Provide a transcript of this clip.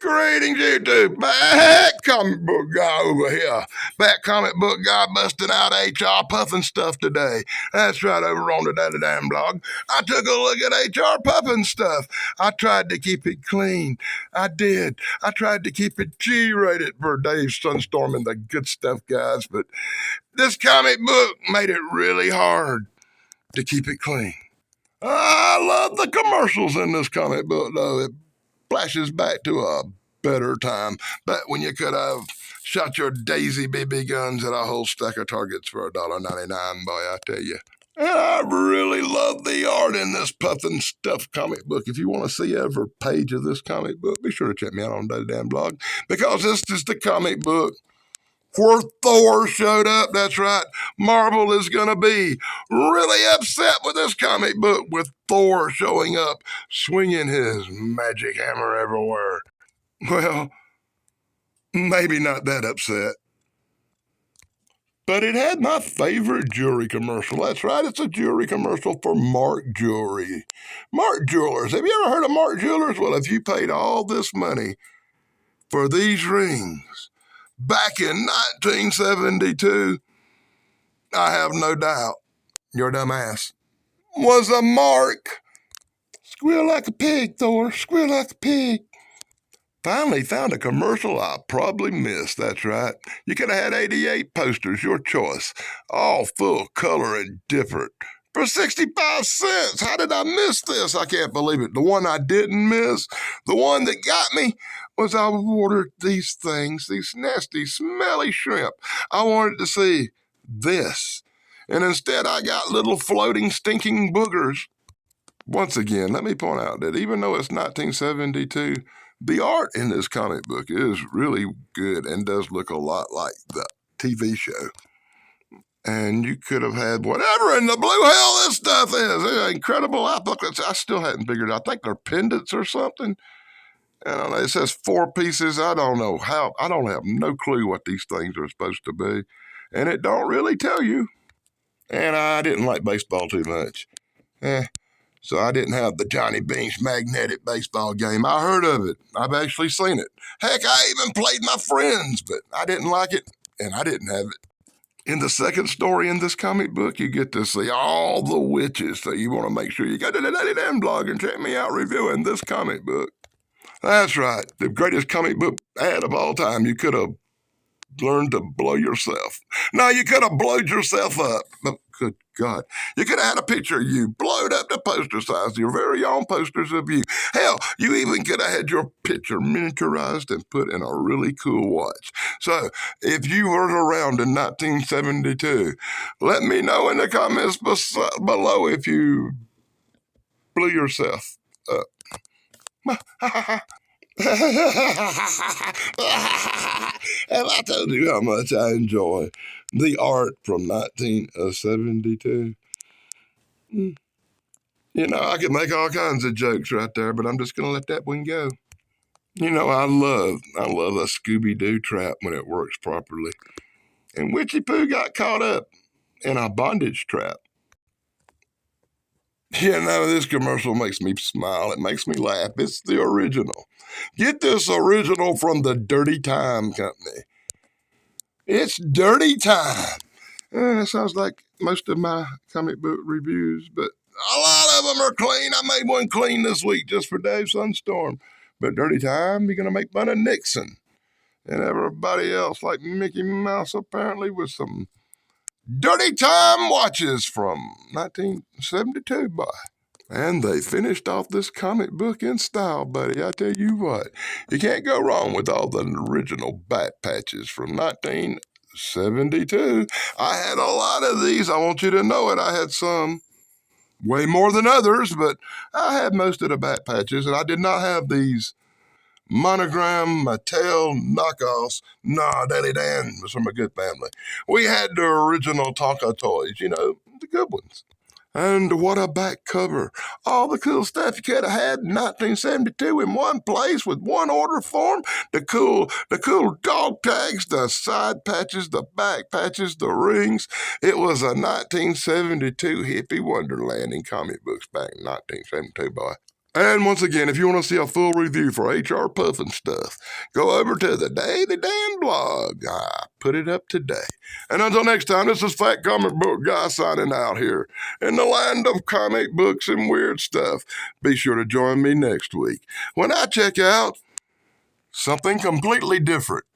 Greetings, YouTube. Back comic book guy over here. Back comic book guy busting out HR Puffin stuff today. That's right, over on the Daddy Damn blog. I took a look at HR Puffin stuff. I tried to keep it clean. I did. I tried to keep it G-rated for Dave Sunstorm and the good stuff guys, but this comic book made it really hard to keep it clean. I love the commercials in this comic book, though. It flashes back to a better time, back when you could have shot your Daisy BB guns at a whole stack of targets for $1.99, boy, I tell you. And I really love the art in this Puffin Stuff comic book. If you want to see every page of this comic book, be sure to check me out on Daddy Damn blog, because this is the comic book where Thor showed up. That's right. Marvel is going to be really upset with this comic book, with Thor showing up, swinging his magic hammer everywhere. Well, maybe not that upset. But it had my favorite jewelry commercial. That's right. It's a jewelry commercial for Mark Jewelry. Mark Jewelers. Have you ever heard of Mark Jewelers? Well, if you paid all this money for these rings back in 1972, I have no doubt your dumb ass was a mark. Squeal like a pig, Thor. Squeal like a pig. Finally found a commercial I probably missed. That's right. You could have had 88 posters, your choice, all full color and different, for 65 cents. How did I miss this? I can't believe it. The one I didn't miss, the one that got me, was I ordered these things, these nasty, smelly shrimp. I wanted to see this, and instead I got little floating, stinking boogers. Once again, let me point out that even though it's 1972, the art in this comic book is really good and does look a lot like the TV show. And you could have had whatever in the blue hell this stuff is. It's incredible applets. I still hadn't figured out. I think they're pendants or something. I don't know. It says 4 pieces. I don't know how. I don't have no clue what these things are supposed to be. And it don't really tell you. And I didn't like baseball too much. So I didn't have the Johnny Beans magnetic baseball game. I heard of it. I've actually seen it. Heck, I even played my friends, but I didn't like it, and I didn't have it. In the second story in this comic book, you get to see all the witches, so you want to make sure you go to the Daddy Damn blog and check me out reviewing this comic book. That's right, the greatest comic book ad of all time. You could have learned to blow yourself. No, you could have blowed yourself up. But good God. You could have had a picture of you blowed up to poster size, your very own posters of you. Hell, you even could have had your picture miniaturized and put in a really cool watch. So, if you were around in 1972, let me know in the comments below if you blew yourself up. And I told you how much I enjoy the art from 1972. You know, I could make all kinds of jokes right there, but I'm just going to let that one go. You know, I love a Scooby-Doo trap when it works properly. And Witchy Poo got caught up in a bondage trap. You know, this commercial makes me smile. It makes me laugh. It's the original. Get this original from the Dirty Time Company. It's Dirty Time. It sounds like most of my comic book reviews, but a lot of them are clean. I made one clean this week just for Dave Sunstorm. But Dirty Time, you're going to make fun of Nixon and everybody else, like Mickey Mouse, apparently, with some Dirty Time watches from 1972, boy. And they finished off this comic book in style, buddy. I tell you what, you can't go wrong with all the original bat patches from 1972. I had a lot of these. I want you to know it. I had some, way more than others, but I had most of the bat patches, and I did not have these monogram Mattel knockoffs. Nah, Daddy Dan was from a good family. We had the original Tonka toys, you know, the good ones. And what a back cover. All the cool stuff you could have had in 1972 in one place with one order form. The cool dog tags, the side patches, the back patches, the rings. It was a 1972 hippie wonderland in comic books back in 1972, boy. And once again, if you want to see a full review for HR Puffin Stuff, go over to the Daily Dan blog. I put it up today. And until next time, this is Fat Comic Book Guy signing out here in the land of comic books and weird stuff. Be sure to join me next week when I check out something completely different.